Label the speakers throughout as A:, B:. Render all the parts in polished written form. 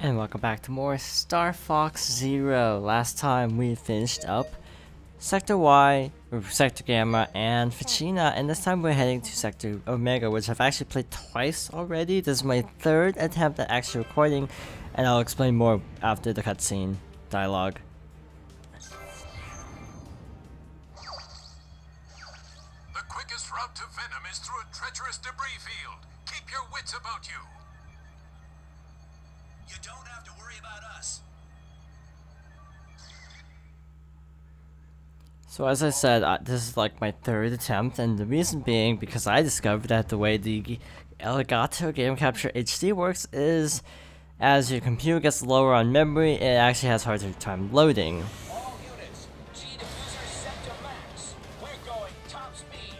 A: And welcome back to more Star Fox Zero. Last time we finished up Sector Y, or Sector Gamma, and Ficina, and this time we're heading to Sector Omega, which I've actually played twice already. This is my third attempt at actually recording, and I'll explain more after the cutscene dialogue.
B: The quickest route to Venom is through a treacherous debris field. Keep your wits about you.
C: You don't have to worry about us.
A: So as I said, this is like my third attempt, and the reason being because I discovered that the way the Elgato Game Capture HD works is, as your computer gets lower on memory, it actually has harder time loading.
C: All units, G diffuser set to max. We're going top speed.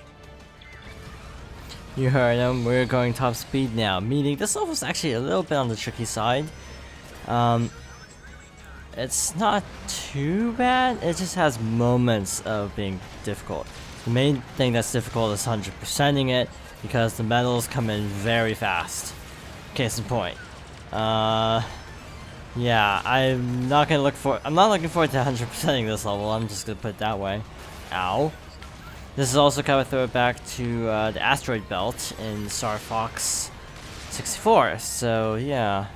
A: You heard him, we're going top speed now, meaning this level is actually a little bit on the tricky side. It's not too bad, it just has moments of being difficult. The main thing that's difficult is 100%ing it, because the medals come in very fast. Case in point. Yeah, I'm not looking forward to 100%ing this level, I'm just gonna put it that way. Ow. This is also kind of a throwback to the asteroid belt in Star Fox 64, so yeah.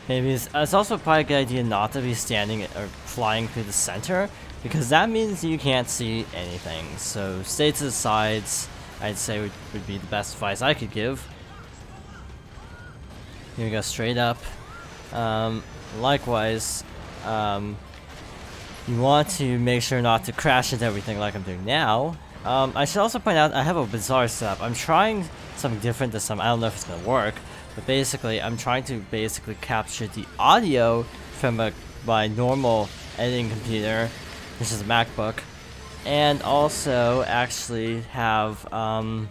A: Maybe it's also probably a good idea not to be standing or flying through the center, because that means you can't see anything. So stay to the sides, I'd say would be the best advice I could give. Here we go, straight up. Likewise, you want to make sure not to crash into everything like I'm doing now. I should also point out I have a bizarre setup. I'm trying something different this time. I don't know if it's gonna work. But basically, I'm trying to capture the audio from my normal editing computer, which is a MacBook, and also actually have, what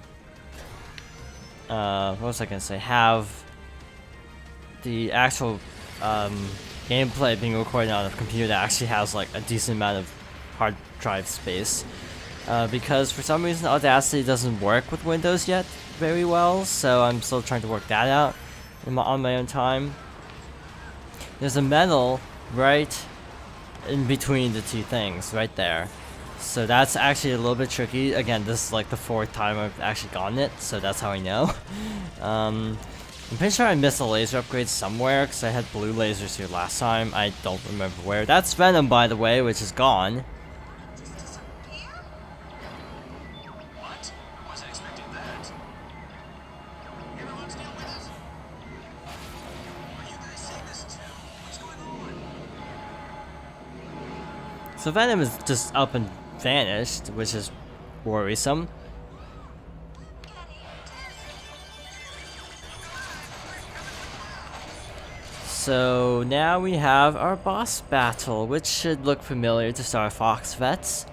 A: was I gonna say? Have the actual gameplay being recorded on a computer that actually has like a decent amount of hard drive space. Because for some reason Audacity doesn't work with Windows yet very well, so I'm still trying to work that out on my own time. There's a medal right in between the two things, right there. So that's actually a little bit tricky. Again, this is like the fourth time I've actually gotten it, so that's how I know. I'm pretty sure I missed a laser upgrade somewhere, because I had blue lasers here last time. I don't remember where. That's Venom, by the way, which is gone. So Venom is just up and vanished, which is worrisome. So now we have our boss battle, which should look familiar to Star Fox vets.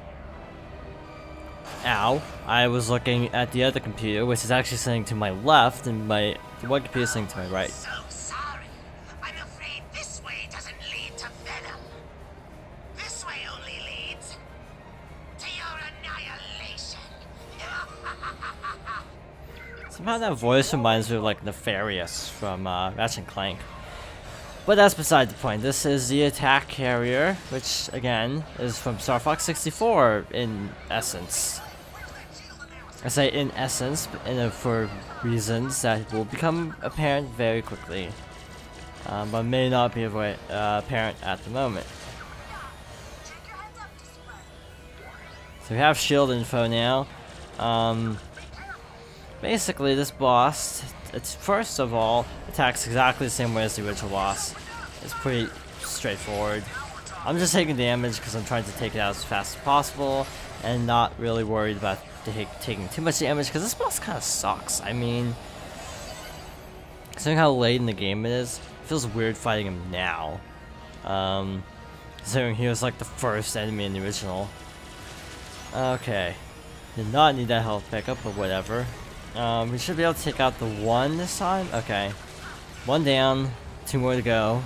A: Ow. I was looking at the other computer, which is actually sitting to my left, and the one computer is sitting to my right.
C: So sorry. I'm afraid this way doesn't lead to Venom. This way only leads to your annihilation.
A: Somehow that voice reminds me of like Nefarious from Ratchet and Clank. But that's beside the point. This is the attack carrier, which again is from Star Fox 64 in essence. I say in essence, but for reasons that will become apparent very quickly, but may not be apparent at the moment. So we have shield info now. Basically, this boss, it's first of all attacks exactly the same way as the original boss. It's pretty straightforward. I'm just taking damage because I'm trying to take it out as fast as possible, and not really worried about taking too much damage, because this boss kind of sucks. I mean, considering how late in the game it is, it feels weird fighting him now. Considering he was like the first enemy in the original. Okay, did not need that health pickup, but whatever. We should be able to take out the one this time. Okay, one down, two more to go.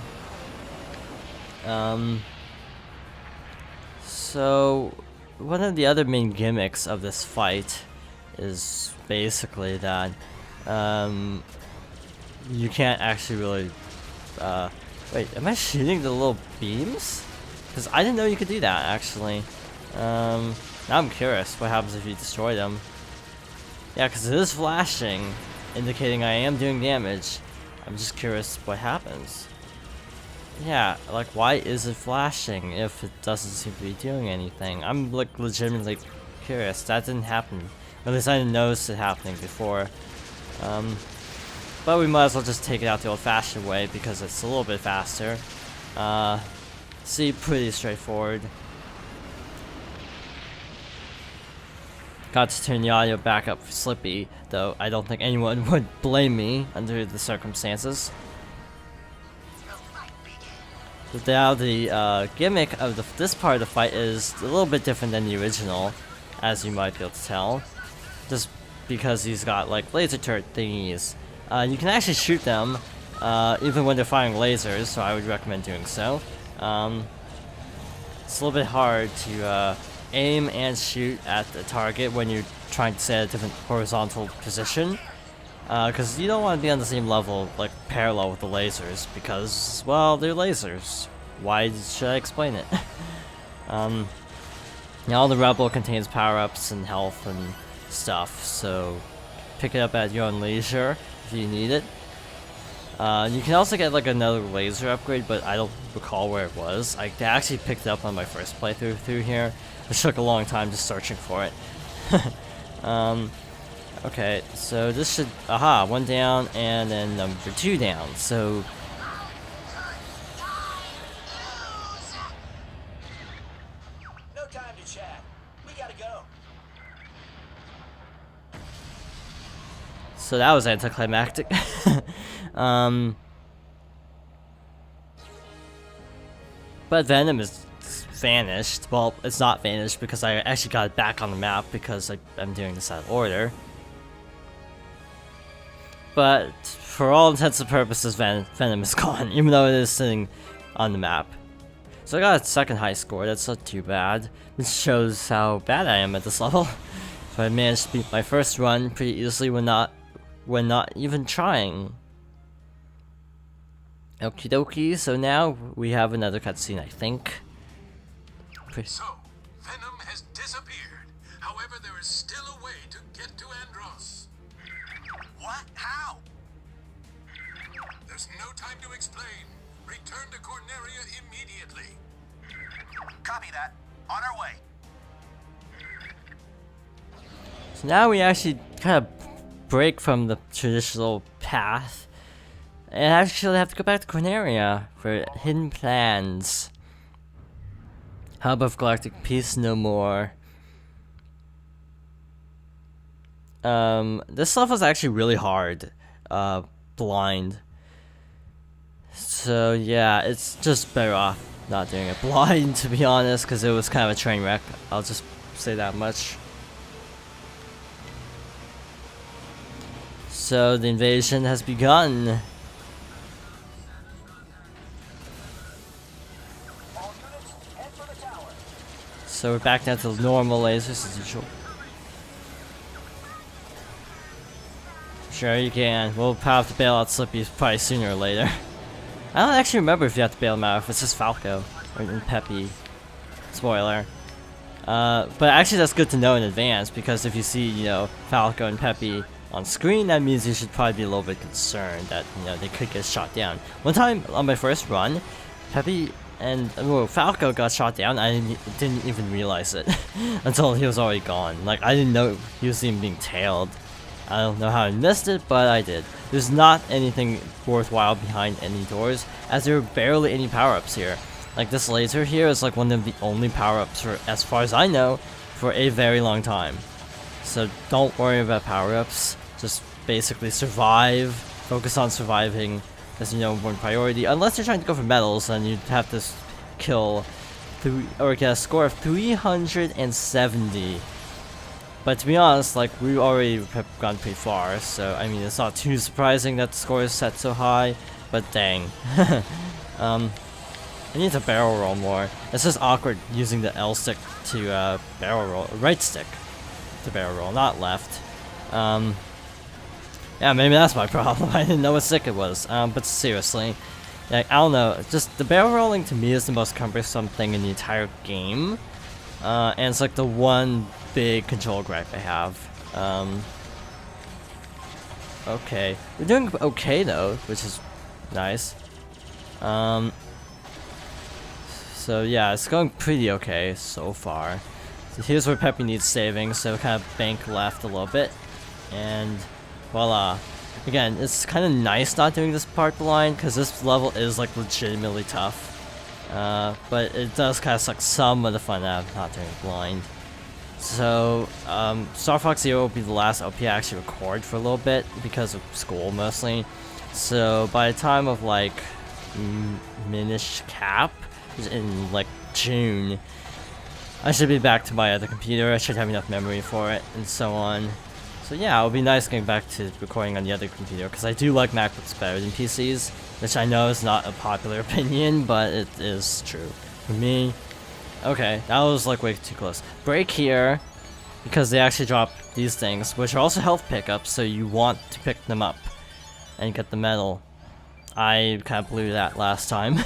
A: So one of the other main gimmicks of this fight is basically that you can't actually really Wait, am I shooting the little beams? Because I didn't know you could do that, actually. Now I'm curious what happens if you destroy them. Yeah, because it is flashing, indicating I am doing damage. I'm just curious what happens. Yeah, like, why is it flashing if it doesn't seem to be doing anything? I'm, like, legitimately curious. That didn't happen. At least I didn't notice it happening before. But we might as well just take it out the old-fashioned way because it's a little bit faster. See, pretty straightforward. Got to turn the audio back up for Slippy, though I don't think anyone would blame me under the circumstances. But now the gimmick of this part of the fight is a little bit different than the original, as you might be able to tell. Just because he's got like laser turret thingies. You can actually shoot them, even when they're firing lasers, so I would recommend doing so. It's a little bit hard to aim and shoot at the target when you're trying to set a different horizontal position. Because you don't want to be on the same level, like parallel with the lasers, because, well, they're lasers. Why should I explain it? Now the Rebel contains power-ups and health and stuff, so pick it up at your own leisure if you need it. You can also get like another laser upgrade, but I don't recall where it was. I actually picked it up on my first playthrough through here, which took a long time just searching for it. Okay, so this should, aha, 1 down and then number 2 down, so
C: No time to chat. We gotta go.
A: so that was anticlimactic. But Venom is vanished. Well, it's not vanished because I actually got it back on the map because I'm doing this out of order. But for all intents and purposes, Venom is gone, even though it is sitting on the map. So I got a second high score, that's not too bad. This shows how bad I am at this level. So I managed to beat my first run pretty easily when not even trying. Okie dokie, so now we have another cutscene, I think.
B: So, Venom has disappeared. However, there is still a way to get to Andross.
C: What? How?
B: There's no time to explain. Return to Corneria immediately.
C: Copy that. On our way.
A: So now we actually kind of break from the traditional path and actually have to go back to Corneria for hidden plans. Hub of Galactic Peace no more. This level is actually really hard. Blind. So yeah, it's just better off not doing it blind, to be honest, because it was kind of a train wreck. I'll just say that much. So the invasion has begun. So we're back down to normal lasers as usual. Sure you can. We'll probably have to bail out Slippy probably sooner or later. I don't actually remember if you have to bail him out, if it's just Falco or Peppy. Spoiler. But actually that's good to know in advance, because if you see, you know, Falco and Peppy on screen, that means you should probably be a little bit concerned that, you know, they could get shot down. One time on my first run, Peppy and Falco got shot down. I didn't even realize it until he was already gone. Like, I didn't know he was even being tailed. I don't know how I missed it, but I did. There's not anything worthwhile behind any doors, as there are barely any power-ups here. Like, this laser here is like one of the only power-ups, for, as far as I know, for a very long time. So don't worry about power-ups. Just basically survive. Focus on surviving. As you know, one priority. Unless you're trying to go for medals, then you'd have to kill or get a score of 370. But to be honest, like, we already have gone pretty far, so I mean, it's not too surprising that the score is set so high. But dang, I need to barrel roll more. It's just awkward using the L stick to barrel roll, right stick to barrel roll, not left. Yeah, maybe that's my problem. I didn't know what stick it was. But seriously, Like, I don't know, just the barrel rolling to me is the most cumbersome thing in the entire game. And it's like the one big control gripe I have. Okay. We're doing okay though, which is nice. So yeah, it's going pretty okay so far. So here's where Peppy needs saving, so kind of bank left a little bit. And voila. Again, it's kind of nice not doing this part blind, because this level is like legitimately tough. But it does kind of suck some of the fun out of not doing it blind. So, Star Fox Zero will be the last LP I actually record for a little bit, because of school mostly. So, by the time of like, Minish Cap, in like June, I should be back to my other computer. I should have enough memory for it, and so on. So yeah, it would be nice getting back to recording on the other computer, because I do like MacBooks better than PCs, which I know is not a popular opinion, but it is true. For me, okay, that was like way too close. Break here, because they actually drop these things, which are also health pickups, so you want to pick them up and get the medal. I kind of blew that last time.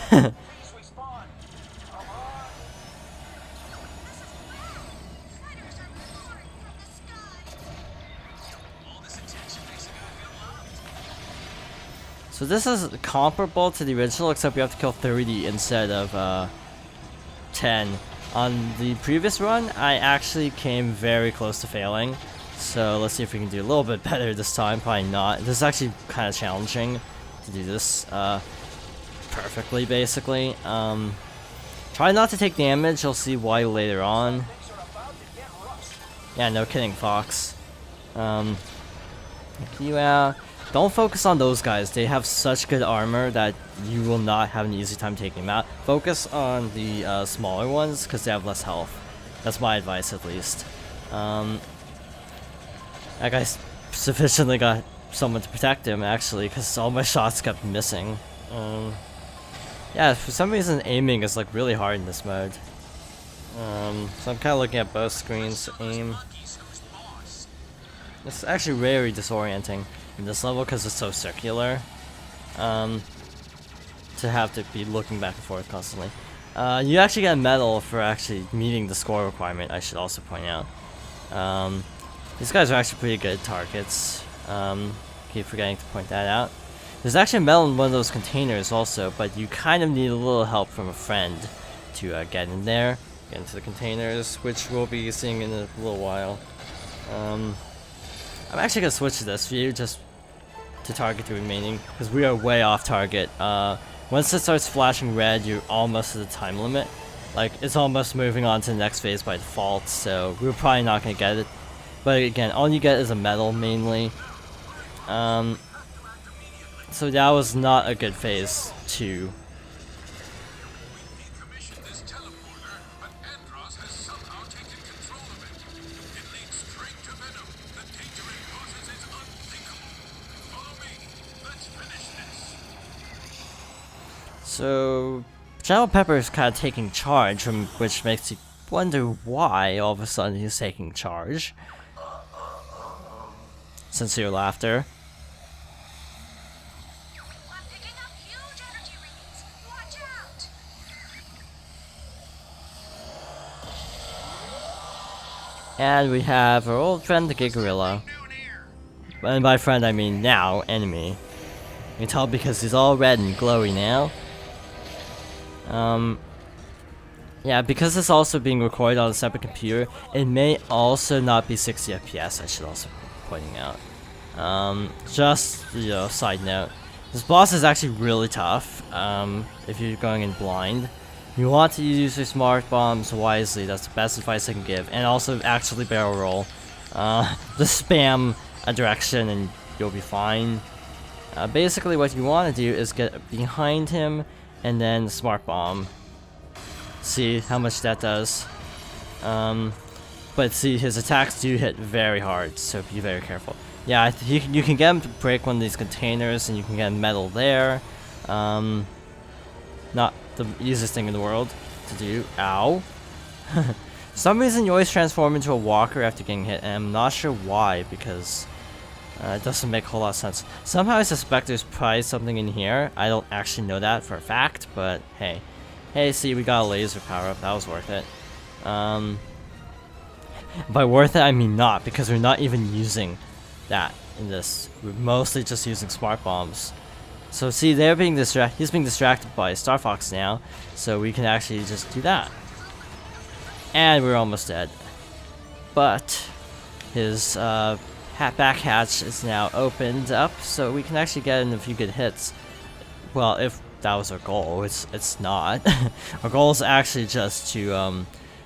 A: So this is comparable to the original, except we have to kill 30 instead of 10. On the previous run, I actually came very close to failing. So let's see if we can do a little bit better this time. Probably not. This is actually kind of challenging to do this perfectly, basically. Try not to take damage. You'll see why later on. Yeah, no kidding, Fox. Take you out. Don't focus on those guys. They have such good armor that you will not have an easy time taking them out. Focus on the smaller ones because they have less health. That's my advice, at least. That guy sufficiently got someone to protect him, actually, because all my shots kept missing. Yeah, for some reason aiming is like really hard in this mode. So I'm kind of looking at both screens to aim. It's actually very disorienting in this level because it's so circular, to have to be looking back and forth constantly. You actually get a medal for actually meeting the score requirement, I should also point out. These guys are actually pretty good targets. Keep forgetting to point that out. There's actually a medal in one of those containers also, but you kind of need a little help from a friend to get in there, get into the containers, which we'll be seeing in a little while. I'm actually gonna switch to this view just to target the remaining, because we are way off target. Once it starts flashing red, you're almost at the time limit. Like, it's almost moving on to the next phase by default, so we're probably not gonna get it. But again, all you get is a medal mainly. So that was not a good phase 2.
B: Decommissioned this teleporter, but Andross has somehow taken control of it. It leads straight to Venom. The danger it poses is unthinkable. Follow me. Let's finish this.
A: So, General Pepper is kind of taking charge, which makes you wonder why all of a sudden he's taking charge. Sincere laughter.
C: I'm picking up huge energy readings. Watch out!
A: And we have our old friend the Gigarilla. And by friend I mean now, enemy. You can tell because he's all red and glowy now. Yeah, because it's also being recorded on a separate computer, it may also not be 60 FPS, I should also pointing out. Just, you know, side note. This boss is actually really tough, if you're going in blind. You want to use your smart bombs wisely, that's the best advice I can give. And also actually barrel roll. Just spam a direction and you'll be fine. Basically what you want to do is get behind him and then smart bomb. See how much that does. But see, his attacks do hit very hard, so be very careful. Yeah, you can get him to break one of these containers, and you can get a medal there. Not the easiest thing in the world to do. Ow. For some reason, you always transform into a walker after getting hit, and I'm not sure why, because It doesn't make a whole lot of sense. Somehow I suspect there's probably something in here. I don't actually know that for a fact, but hey. Hey, see, we got a laser power-up. That was worth it. By worth it, I mean not, because we're not even using that in this. We're mostly just using smart bombs. So see, they're being he's being distracted by Star Fox now, so we can actually just do that. And we're almost dead. But his back hatch is now opened up, so we can actually get in a few good hits. Well, if that was our goal, it's not. Our goal is actually just to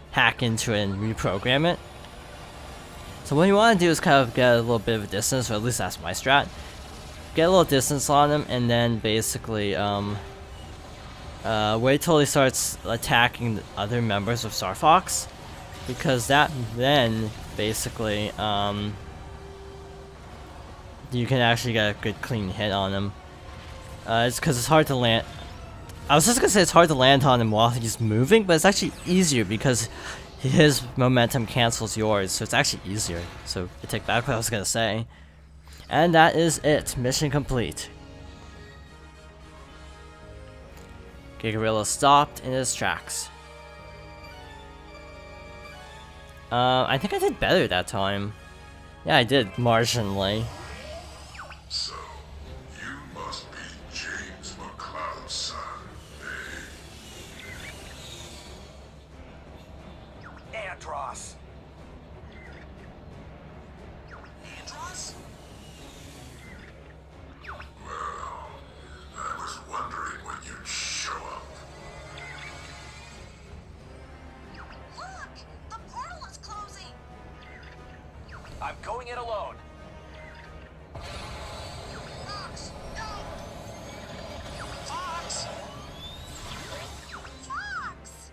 A: hack into it and reprogram it. So what you want to do is kind of get a little bit of a distance, or at least that's my strat. Get a little distance on him, and then basically wait till he starts attacking the other members of Star Fox, because that then basically you can actually get a good clean hit on him. It's because it's hard to land. I was just gonna say it's hard to land on him while he's moving, but it's actually easier because his momentum cancels yours, so it's actually easier. So I take back what I was gonna say. And that is it. Mission complete. Gigarilla stopped in his tracks. I think I did better that time. Yeah, I did, marginally.
B: So, you must be James McCloud's son, eh?
C: Andross. Andross?
B: Well, I was wondering when you'd show up.
C: Look! The portal is closing!
D: I'm going it alone.
C: Fox, no! Fox! Fox!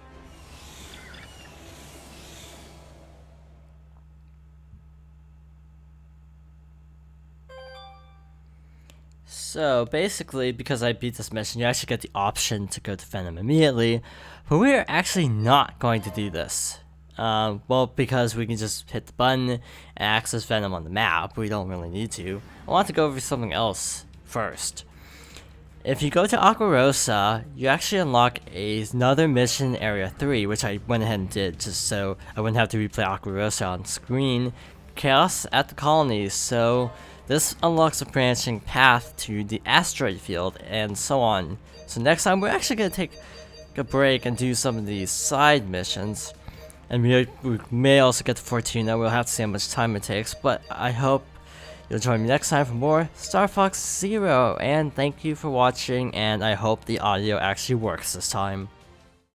A: So basically, because I beat this mission, you actually get the option to go to Venom immediately, but we are actually not going to do this. Well, because we can just hit the button and access Venom on the map. We don't really need to. I want to go over something else first. If you go to Aqua Rosa, you actually unlock another mission, Area 3, which I went ahead and did just so I wouldn't have to replay Aqua Rosa on screen. Chaos at the Colonies, so this unlocks a branching path to the asteroid field and so on. So next time we're actually going to take a break and do some of these side missions. And we may also get to Fortuna. We'll have to see how much time it takes, but I hope you'll join me next time for more Star Fox Zero. And thank you for watching, and I hope the audio actually works this time.